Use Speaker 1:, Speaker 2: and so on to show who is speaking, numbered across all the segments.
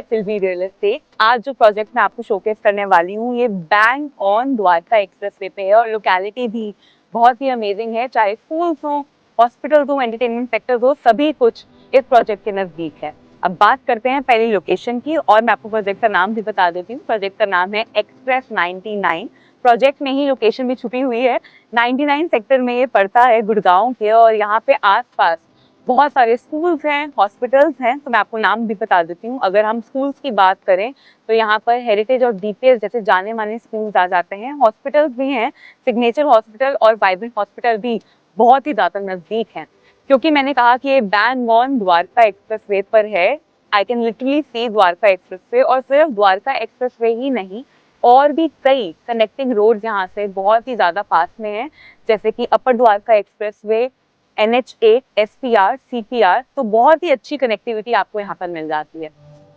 Speaker 1: फिल्मी real estate. आज जो प्रोजेक्ट मैं आपको शोकेस करने वाली हूँ ये बैंग ऑन द्वारका एक्सप्रेसवे पे है और लोकेलिटी भी बहुत ही अमेजिंग है। चाहे स्कूल्स हो, हॉस्पिटल्स हो, एंटरटेनमेंट सेक्टर्स हो, सभी कुछ इस प्रोजेक्ट के नजदीक है। अब बात करते हैं पहली लोकेशन की और मैं आपको प्रोजेक्ट का नाम भी बता देती हूँ। प्रोजेक्ट का नाम है एक्सप्रेस 99। प्रोजेक्ट में ही लोकेशन भी छुपी हुई है। 99 सेक्टर में ये पड़ता है गुड़गांव के और यहाँ पे आसपास बहुत सारे स्कूल्स हैं, हॉस्पिटल्स हैं। तो मैं आपको नाम भी बता देती हूँ। अगर हम स्कूल्स की बात करें तो यहाँ पर हेरिटेज और डीपीएस जैसे जाने माने स्कूल्स आ जाते हैं। हॉस्पिटल्स भी हैं, सिग्नेचर हॉस्पिटल और वाइब्रेंट हॉस्पिटल भी बहुत ही ज्यादा नजदीक हैं। क्योंकि मैंने कहा कि ये बैंग ऑन द्वारका एक्सप्रेसवे पर है, I can literally see Dwarka expressway. और सिर्फ द्वारका एक्सप्रेसवे ही नहीं, और भी कई कनेक्टिंग रोड यहाँ से बहुत ही ज्यादा पास में है, जैसे कि upper Dwarka expressway, NH8, SPR, CPR। तो बहुत ही अच्छी कनेक्टिविटी आपको यहाँ पर मिल जाती है।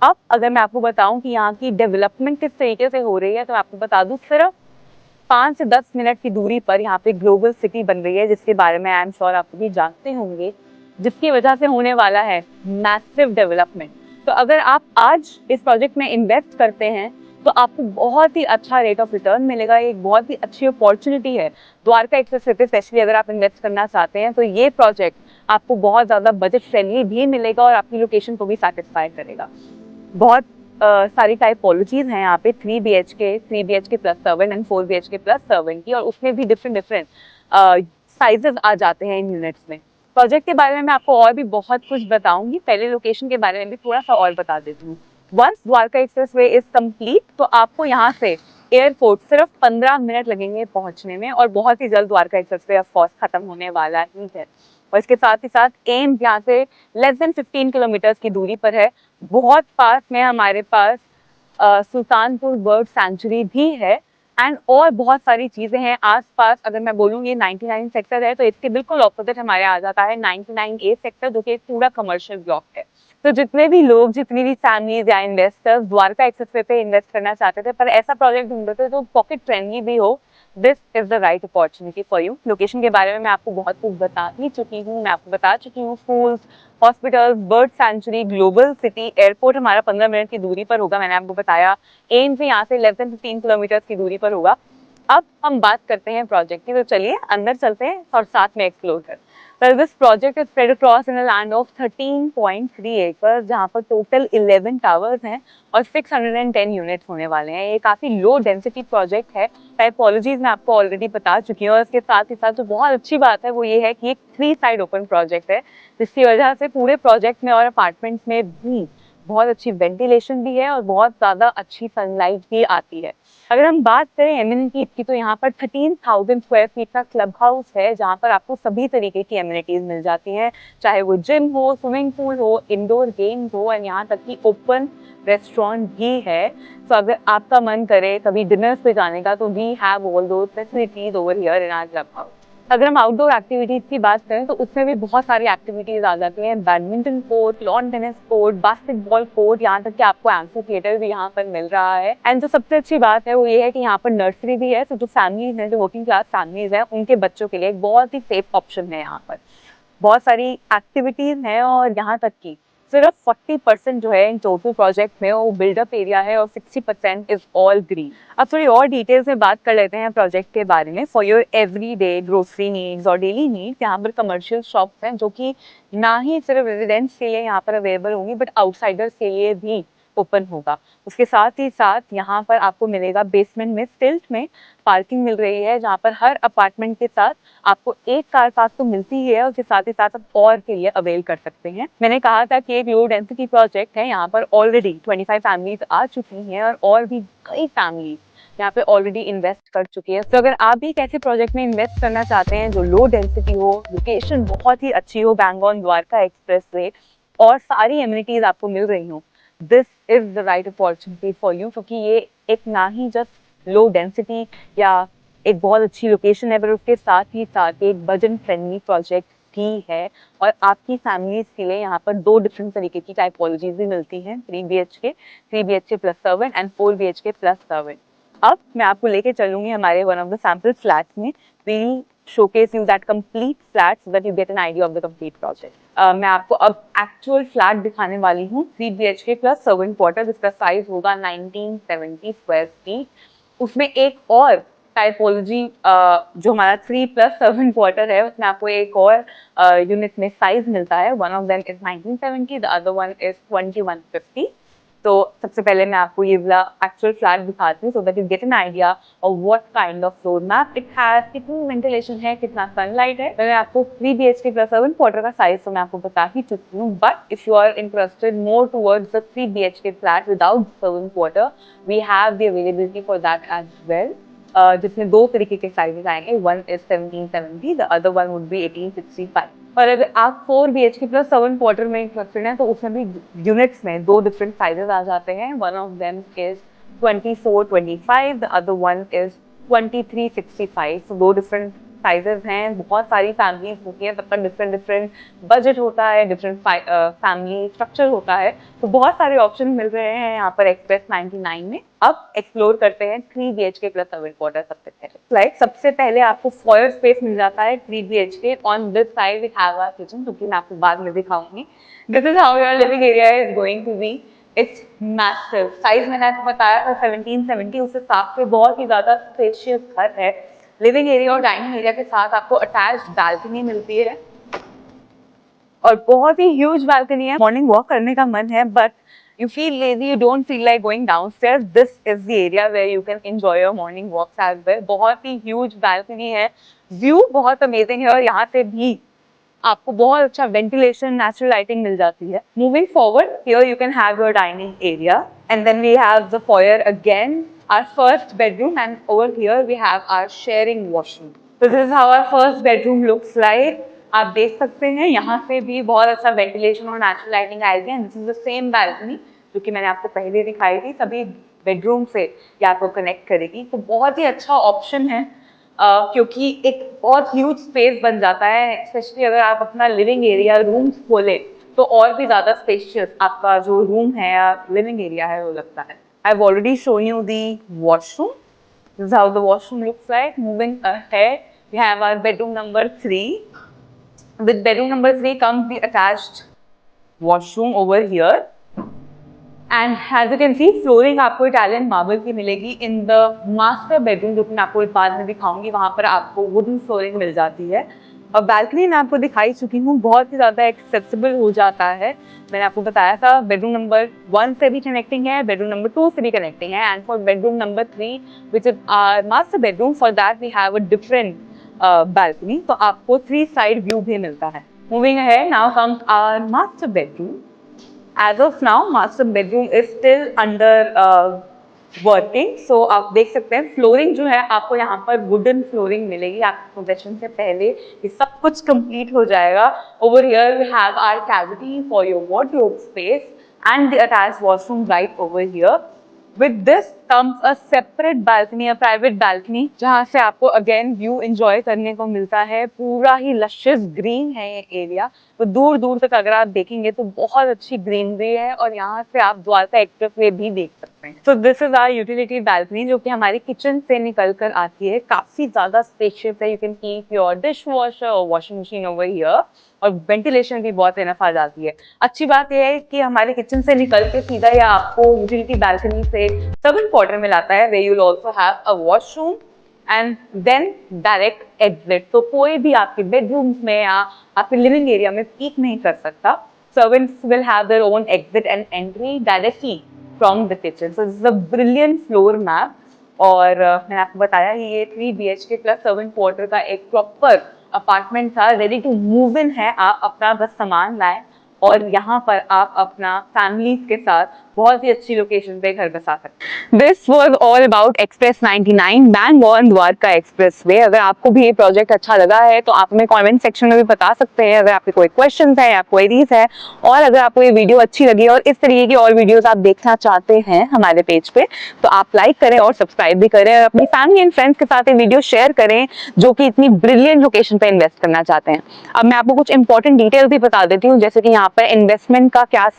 Speaker 1: अब अगर मैं आपको बताऊं कि यहाँ की डेवलपमेंट किस तरीके से हो रही है तो मैं आपको बता दूं, सिर्फ 5 से 10 मिनट की दूरी पर यहाँ पे ग्लोबल सिटी बन रही है, जिसके बारे में आई एम श्योर आप भी जानते होंगे, जिसकी वजह से होने वाला है मैसिव डेवलपमेंट। तो अगर आप आज इस प्रोजेक्ट में इन्वेस्ट करते हैं तो आपको बहुत ही अच्छा रेट ऑफ रिटर्न मिलेगा। एक बहुत ही अच्छी अपॉर्चुनिटी है द्वारका एक्सप्रेसवे पे, स्पेशली अगर आप इन्वेस्ट करना चाहते हैं तो ये प्रोजेक्ट आपको बहुत ज्यादा बजट फ्रेंडली भी मिलेगा और आपकी लोकेशन को भी सेटिस्फाई करेगा। बहुत सारी टाइपोलॉजीज हैं यहाँ पे, 3 BHK, 3 BHK plus servant and 4 BHK plus servant की, और उसमें भी डिफरेंट डिफरेंट साइजेस आ जाते हैं इन यूनिट्स में। प्रोजेक्ट के बारे में मैं आपको और भी बहुत कुछ बताऊंगी, पहले लोकेशन के बारे में भी थोड़ा सा और बता देती हूँ। Once Dwarka expressway is complete तो आपको यहाँ से एयरपोर्ट सिर्फ 15 मिनट लगेंगे पहुंचने में, और बहुत ही जल्द द्वारका एक्सप्रेसवे ऑफ कोर्स खत्म होने वाला ही है। और इसके साथ ही साथ एम्स यहाँ से लेस देन 15 किलोमीटर की दूरी पर है। बहुत पास में हमारे पास सुल्तानपुर बर्ड सेंचुरी भी है एंड और बहुत सारी चीजें हैं आसपास। अगर मैं बोलूँ ये 99 सेक्टर है तो इसके बिल्कुल ऑपोजिट हमारे आ जाता है 99A सेक्टर, जो कि एक पूरा कमर्शियल ब्लॉक है। तो जितने भी लोग, जितनी भी फैमिलीज या इन्वेस्टर्स द्वारका एक्सप्रेसवे पे इन्वेस्ट करना चाहते थे पर ऐसा प्रोजेक्ट ढूंढ रहे थे जो पॉकेट फ्रेंडली भी हो, this is the right opportunity for you. Location के बारे में मैं आपको बहुत कुछ बता ही चुकी हूँ। मैं आपको बता चुकी हूँ schools, hospitals, bird sanctuary, global city, airport हमारा 15 मिनट की दूरी पर होगा, मैंने आपको बताया। एम्स भी यहाँ से लेस देन 15 किलोमीटर की दूरी पर होगा। अब हम बात करते हैं प्रोजेक्ट की, तो चलिए अंदर चलते हैं और साथ में एक्सप्लोर करते हैं। Well, this project is spread across in a land of 13.3 acres, जहाँ पर टोटल 11 टावर्स हैं और 610 यूनिट्स होने वाले हैं। ये काफी लो डेंसिटी प्रोजेक्ट है। टाइपोलॉजीज मैं आपको ऑलरेडी बता चुकी हूँ और इसके साथ ही साथ जो बहुत अच्छी बात है वो ये है कि एक 3 साइड ओपन प्रोजेक्ट है, जिसकी वजह से पूरे प्रोजेक्ट में और अपार्टमेंट्स में भी बहुत अच्छी वेंटिलेशन भी है और बहुत ज्यादा अच्छी सनलाइट भी आती है। अगर हम बात करें एमिनिटीज की तो यहाँ पर 13,000 स्क्वायर फीट का क्लब हाउस है, जहाँ पर आपको सभी तरीके की एमिनिटीज मिल जाती हैं, चाहे वो जिम हो, स्विमिंग पूल हो, इंडोर गेम्स हो, और यहाँ तक कि ओपन रेस्टोरेंट भी है। तो अगर आपका मन करे कभी डिनर पे जाने का तो we have all those facilities over here in our club house. अगर हम आउटडोर एक्टिविटीज की बात करें तो उसमें भी बहुत सारी एक्टिविटीज आ जाती हैं, badminton court, lawn tennis court, basketball court, यहाँ तक कि आपको एम्फी थिएटर भी यहाँ पर मिल रहा है। एंड जो सबसे अच्छी बात है वो ये है कि यहाँ पर नर्सरी भी है, तो जो फैमिलीज हैं, जो वर्किंग क्लास फैमिलीज हैं, उनके बच्चों के लिए एक बहुत ही सेफ ऑप्शन है। यहाँ पर बहुत सारी एक्टिविटीज हैं और यहाँ तक कि सिर्फ 40% जो है इन टोटल प्रोजेक्ट में वो बिल्डअप एरिया है और 60% इज ऑल ग्रीन। अब थोड़ी और डिटेल्स में बात कर लेते हैं प्रोजेक्ट के बारे में। For your everyday grocery needs और डेली नीड्स यहाँ पर कमर्शियल शॉप्स हैं, जो कि ना ही सिर्फ रेजिडेंट्स के लिए यहाँ पर अवेलेबल होंगी बट आउटसाइडर्स के लिए भी ओपन होगा। उसके साथ ही साथ यहाँ पर आपको मिलेगा बेसमेंट में स्टिल्ट में पार्किंग मिल रही है, जहाँ पर हर अपार्टमेंट के साथ आपको एक कार पार्क तो मिलती ही है, उसके साथ ही साथ आप और के लिए अवेल कर सकते हैं। मैंने कहा था कि एक लो डेंसिटी प्रोजेक्ट है, यहाँ पर ऑलरेडी 25 फैमिलीज आ चुकी हैं और भी कई फैमिलीज यहाँ पे ऑलरेडी इन्वेस्ट कर चुकी है। तो अगर आप भी एक ऐसे प्रोजेक्ट में इन्वेस्ट करना चाहते हैं जो लो डेंसिटी हो, लोकेशन बहुत ही अच्छी हो, बैंग ऑन द्वारका एक्सप्रेसवे, और सारी एमिनिटीज आपको मिल रही हो, this is the right opportunity for you. क्योंकि ये एक ना ही जस्ट लो डेंसिटी या एक बहुत अच्छी लोकेशन है, पर उसके साथ ही साथ एक बजट फ्रेंडली प्रोजेक्ट भी है। और आपकी फैमिलीज के लिए यहाँ पर 2 डिफरेंट तरीके की टाइपोलॉजीज भी मिलती हैं, 3 BHK plus servant and 4 BHK plus servant. अब मैं आपको लेके चलूंगी हमारे one of the sample flats में। We showcase you that complete flat so that you get an idea of the complete project. मैं आपको अब एक्चुअल फ्लैट दिखाने वाली हूँ 3 BHK प्लस सर्वेंट क्वार्टर, जिसका साइज होगा 1970 स्क्वायर फीट। उसमें एक और टाइपोलॉजी जो हमारा 3 प्लस सर्वेंट क्वार्टर है, उसमें आपको एक और यूनिट में साइज मिलता है। One of them is 1970, the other one is 2150। तो सबसे पहले मैं आपको ये वाला एक्चुअल फ्लैट दिखाती हूँ, so that you get an idea of what kind of floor map it has, कितनी वेंटिलेशन है, कितना सनलाइट है। मैंने आपको 3 BHK प्लस 7 क्वार्टर का साइज तो मैं आपको बता ही चुकी हूँ, but if you are interested more towards the 3 BHK flat without 7 quarter, we have the availability for that as well, जिसमें दो तरीके के साइजेस आएंगे। One is 1770, the other one would be 1865। और अगर आप 4 BHK प्लस 7 क्वार्टर में interested हैं तो उसमें भी यूनिट्स में दो डिफरेंट साइजेस आ जाते हैं। One of them is 2425, the other one is 2365। तो दो डिफरेंट साइजेस हैं। बहुत सारी फैमिलीज होती हैं, सबका डिफरेंट बजट होता है, डिफरेंट फैमिली स्ट्रक्चर होता है, तो बहुत सारे ऑप्शन मिल रहे हैं यहाँ पर एक्सप्रेस 99 में। अब एक्सप्लोर करते हैं 3 BHK प्लस 7 क्वार्टर। सबसे पहले आपको फॉयर स्पेस मिल जाता है 3 BHK। On this side we have our kitchen, जो कि मैं आपको बाद में दिखाऊंगी। This is how your living area is going to be. It's massive. Size मैंने आपको बताया था 1770, उससे साफ से बहुत ही ज्यादा स्पेशियस घर है। लिविंग एरिया और डाइनिंग एरिया के साथ आपको अटैच्ड बालकनी मिलती है, और बहुत ही ह्यूज बालकनी है। मॉर्निंग वॉक करने का मन है but you feel lazy, you don't feel like going downstairs, this is the area where you can enjoy your morning walks as well। बहुत ही huge balcony है, view बहुत amazing है, और यहाँ से भी आपको बहुत अच्छा ventilation, natural lighting मिल जाती है। Moving forward, here you can have your dining area, and then we have the foyer again, our first bedroom, and over here we have our sharing washroom। So this is how our first bedroom looks like। आप देख सकते हैं यहाँ से भी बहुत अच्छा ventilation और नेचुरल लाइटिंग आएगी। And this is the same balcony जो कि मैंने आपको पहले दिखाई थी, सभी बेडरूम से ये आपको कनेक्ट करेगी। तो बहुत ही अच्छा ऑप्शन है, क्योंकि एक बहुत ह्यूज स्पेस बन जाता है, स्पेशली अगर आप अपना लिविंग एरिया रूम्स खोले तो और भी ज़्यादा स्पेशियस आपका जो रूम है या लिविंग एरिया है वो लगता है। I have already shown you the washroom. This is how the washroom looks like. Moving ahead, we have our bedroom number 3। With bedroom number 3 comes the attached washroom over here, and as you can see flooring आपको Italian marble की मिलेगी। in the master bedroom, जो कि मैं आपको बाद में दिखाऊंगी, वहाँ पर आपको wooden flooring मिल जाती है। और balcony मैं आपको दिखाई चुकी हूँ, बहुत ही ज़्यादा accessible हो जाता है। मैंने आपको बताया था बेडरूम नंबर 1 से भी कनेक्टिंग है, बेडरूम नंबर 2 से भी कनेक्टिंग है, and for bedroom number 3 which is our master bedroom, for that we have a different balcony, तो आपको 3 साइड व्यू भी मिलता है। Moving ahead, now comes our master bedroom. As of now, master bedroom is still under working, so आप देख सकते हैं flooring जो है आपको यहाँ पर वुडन फ्लोरिंग मिलेगी। आपके पोजेशन से पहले ये सब कुछ कंप्लीट हो जाएगा। Over here we have our cavity for your wardrobe space and the attached washroom right over here. With this comes a separate balcony, a private balcony, जहाँ से आपको again view enjoy करने को मिलता है। पूरा ही luscious green है ये एरिया, तो दूर दूर तक अगर आप देखेंगे तो बहुत अच्छी ग्रीनरी है, और यहाँ से आप द्वारका एक्सप्रेसवे भी देख सकते हैं। So this is our utility balcony, जो कि हमारी किचन से निकल कर आती है। काफी ज्यादा स्पेशियस है। You can keep your dishwasher or washing machine over here, और वेंटिलेशन भी बहुत इनफ आ जाती है। अच्छी बात यह है कि हमारे किचन से निकल के सीधा या आपको यूटिलिटी बैल्कनी से 7 क्वार्टर में लाता है, where you'll also have a washroom and then direct exit। तो कोई भी आपके बेडरूम्स में या आपके लिविंग एरिया में पीक नहीं कर सकता। Servants will have their own exit and entry directly from the kitchen। So this is a brilliant floor map। और मैंने आपको बताया कि ये 3 BHK प्लस 7 क्वार्टर का एक प्रॉपर अपार्टमेंट था, रेडी टू मूव इन है। आप अपना बस सामान लाएं और यहाँ पर आप अपना फैमिली के साथ बहुत ही अच्छी लोकेशन पे घर बसा सकते हैं। This was all about express 99 Bangalore Dwarka expressway. अगर आपको भी ये प्रोजेक्ट अच्छा लगा है तो आप हमें कमेंट सेक्शन में भी बता सकते हैं, अगर आपके कोई क्वेश्चंस है या क्वेरीज है। और अगर आपको ये वीडियो अच्छी लगी और इस तरीके की और वीडियोस आप देखना चाहते हैं हमारे पेज पे, तो आप लाइक करें और सब्सक्राइब भी करें, और अपनी फैमिली एंड फ्रेंड्स के साथ ये वीडियो शेयर करें जो कि इतनी ब्रिलियंट लोकेशन पे इन्वेस्ट करना चाहते हैं। अब मैं आपको कुछ इंपॉर्टेंट डिटेल्स भी बता देती हूँ, जैसे कि यहाँ पर इन्वेस्टमेंट का क्या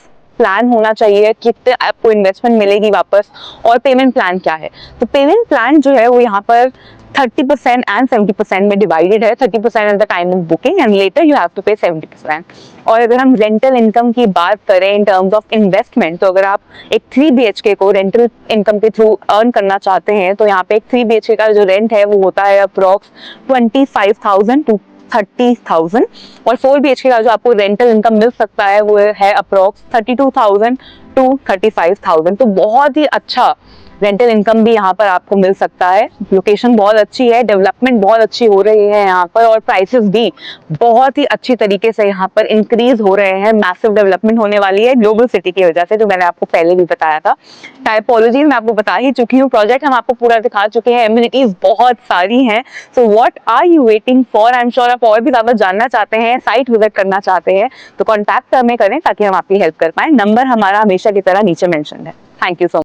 Speaker 1: प्लान होना चाहिए, कितने आपको इन्वेस्टमेंट मिलेगी वापस, और पेमेंट प्लान क्या है। तो पेमेंट प्लान जो है वो यहाँ पर 30% एंड 70% में डिवाइडेड है। 30% at the time of booking and later you have to pay 70%। और अगर हम रेंटल इनकम की बात करें इन टर्म्स ऑफ इन्वेस्टमेंट, तो अगर आप एक 3 BHK को रेंटल इनकम के थ्रू अर्न करना चाहते हैं तो यहाँ पे एक 3 BHK का जो रेंट है वो होता है अप्रॉक्स 25,000 टू 30,000, और 4 BHK का जो आपको रेंटल इनकम मिल सकता है वो है अप्रॉक्स 32,000 टू 35,000। तो बहुत ही अच्छा रेंटल इनकम भी यहाँ पर आपको मिल सकता है। लोकेशन बहुत अच्छी है, डेवलपमेंट बहुत अच्छी हो रही है यहाँ पर, और प्राइसेस भी बहुत ही अच्छी तरीके से यहाँ पर इंक्रीज हो रहे हैं। मैसिव डेवलपमेंट होने वाली है ग्लोबल सिटी की वजह से, जो मैंने आपको पहले भी बताया था। टाइपोलॉजी मैं आपको बता ही चुकी हूँ, प्रोजेक्ट हम आपको पूरा दिखा चुके हैं, एमिनिटीज बहुत सारी हैं। So what are you waiting for? I am sure आप और भी ज्यादा जानना चाहते हैं, साइट विजिट करना चाहते हैं, तो कॉन्टैक्ट हमें करें ताकि हम आपकी हेल्प कर पाए। नंबर हमारा हमेशा की तरह नीचे मेंशन है। Thank you so much.